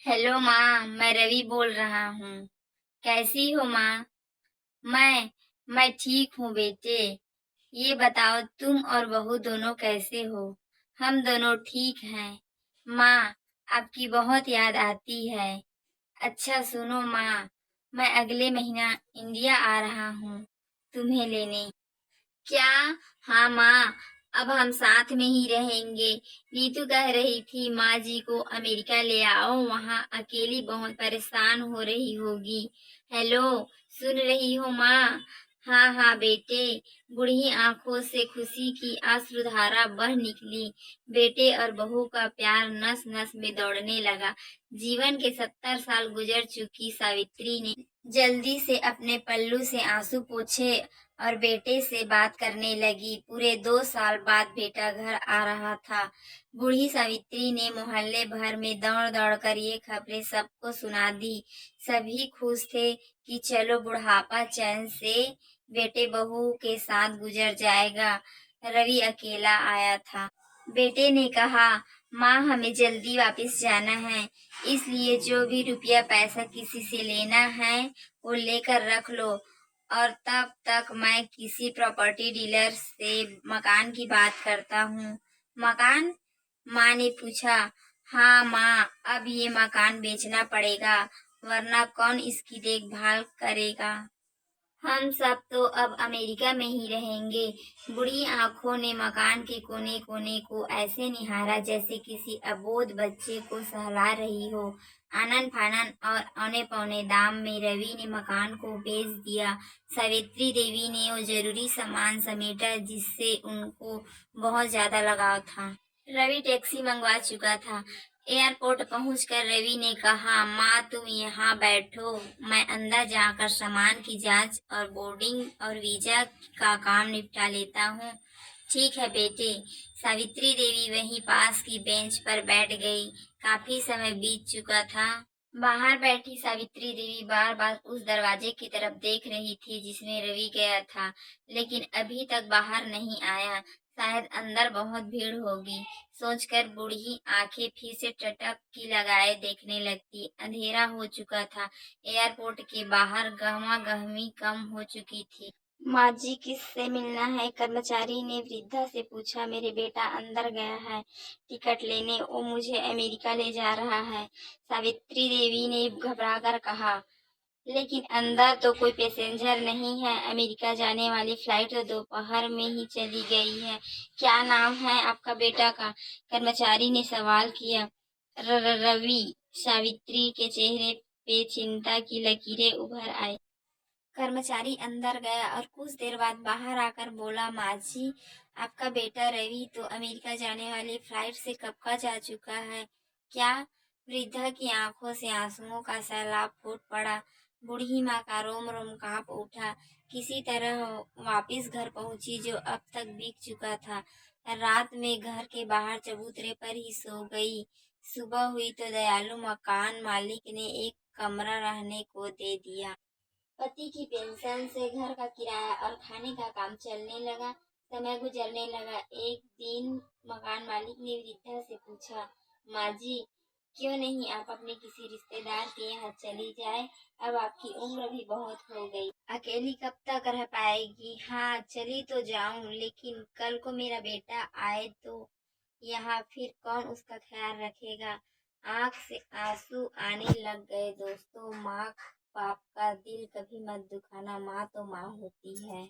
Hello माँ, मैं रवि बोल रहा हूँ। कैसी हो माँ? मैं ठीक हूँ बेटे। ये बताओ तुम और बहू दोनों कैसे हो? हम दोनों ठीक हैं। माँ, आपकी बहुत याद आती है। अच्छा सुनो माँ, मैं अगले महीना इंडिया आ रहा हूँ तुम्हें लेने। क्या? हाँ माँ, अब हम साथ में ही रहेंगे। नीतू कह रही थी माँ जी को अमेरिका ले आओ, वहाँ अकेली बहुत परेशान हो रही होगी। हेलो, सुन रही हो माँ? हाँ हाँ बेटे। बूढ़ी आंखों से खुशी की अश्रुधारा बह निकली। बेटे और बहू का प्यार नस नस में दौड़ने लगा। जीवन के 70 साल गुजर चुकी सावित्री ने जल्दी से अपने पल्लू से आंसू पोंछे और बेटे से बात करने लगी। पूरे 2 साल बाद बेटा घर आ रहा था। बूढ़ी सावित्री ने मोहल्ले भर में दौड़ दौड़ कर ये खबरें सबको सुना दी। सभी खुश थे कि चलो बुढ़ापा चैन से बेटे बहू के साथ गुजर जाएगा। रवि अकेला आया था। बेटे ने कहा, माँ हमें जल्दी वापस जाना है, इसलिए जो भी रुपया पैसा किसी से लेना है वो लेकर रख लो, और तब तक मैं किसी प्रॉपर्टी डीलर से मकान की बात करता हूँ। मकान? माँ ने पूछा। हाँ माँ, अब ये मकान बेचना पड़ेगा, वरना कौन इसकी देखभाल करेगा? हम सब तो अब अमेरिका में ही रहेंगे। बुढ़ी आंखों ने मकान के कोने कोने को ऐसे निहारा जैसे किसी अबोध बच्चे को सहला रही हो। आनन फानन और औने पौने दाम में रवि ने मकान को बेच दिया। सावित्री देवी ने वो जरूरी सामान समेटा जिससे उनको बहुत ज्यादा लगाव था। रवि टैक्सी मंगवा चुका था। एयरपोर्ट पहुंचकर रवि ने कहा, माँ तुम यहाँ बैठो, मैं अंदर जाकर सामान की जांच और बोर्डिंग और वीजा का काम निपटा लेता हूँ। ठीक है बेटे। सावित्री देवी वहीं पास की बेंच पर बैठ गई। काफी समय बीत चुका था। बाहर बैठी सावित्री देवी बार बार उस दरवाजे की तरफ देख रही थी जिसमें रवि गया था, लेकिन अभी तक बाहर नहीं आया। शायद अंदर बहुत भीड़ होगी, सोचकर बूढ़ी आंखें फिर से टटक की लगाए देखने लगती। अंधेरा हो चुका था। एयरपोर्ट के बाहर गहमा गहमी कम हो चुकी थी। माँ जी किससे मिलना है? कर्मचारी ने वृद्धा से पूछा। मेरे बेटा अंदर गया है टिकट लेने, वो मुझे अमेरिका ले जा रहा है, सावित्री देवी ने घबराकर कहा। लेकिन अंदर तो कोई पैसेंजर नहीं है, अमेरिका जाने वाली फ्लाइट तो दोपहर में ही चली गई है। क्या नाम है आपका बेटा का? कर्मचारी ने सवाल किया। रवि। सावित्री के चेहरे पे चिंता की लकीरें उभर आई। कर्मचारी अंदर गया और कुछ देर बाद बाहर आकर बोला, माँ जी आपका बेटा रवि तो अमेरिका जाने वाली फ्लाइट से कब का जा चुका है। क्या? वृद्धा की आंखों से आंसुओं का सैलाब फूट पड़ा। बूढ़ी माँ का रोम रोम कांप उठा। किसी तरह वापस घर पहुंची जो अब तक बीत चुका था। रात में घर के बाहर चबूतरे पर ही सो गई। सुबह हुई तो दयालु मकान मालिक ने एक कमरा रहने को दे दिया। पति की पेंशन से घर का किराया और खाने का काम चलने लगा। समय गुजरने लगा। एक दिन मकान मालिक ने वृद्धा से पूछा, माँ जी क्यों नहीं आप अपने किसी रिश्तेदार के यहाँ चली जाए, अब आपकी उम्र भी बहुत हो गई, अकेली कब तक रह पाएगी। हाँ चली तो जाऊं, लेकिन कल को मेरा बेटा आए तो यहाँ फिर कौन उसका ख्याल रखेगा। आंख से आंसू आने लग गए। दोस्तों, माँ बाप का दिल कभी मत दुखाना, माँ तो माँ होती है।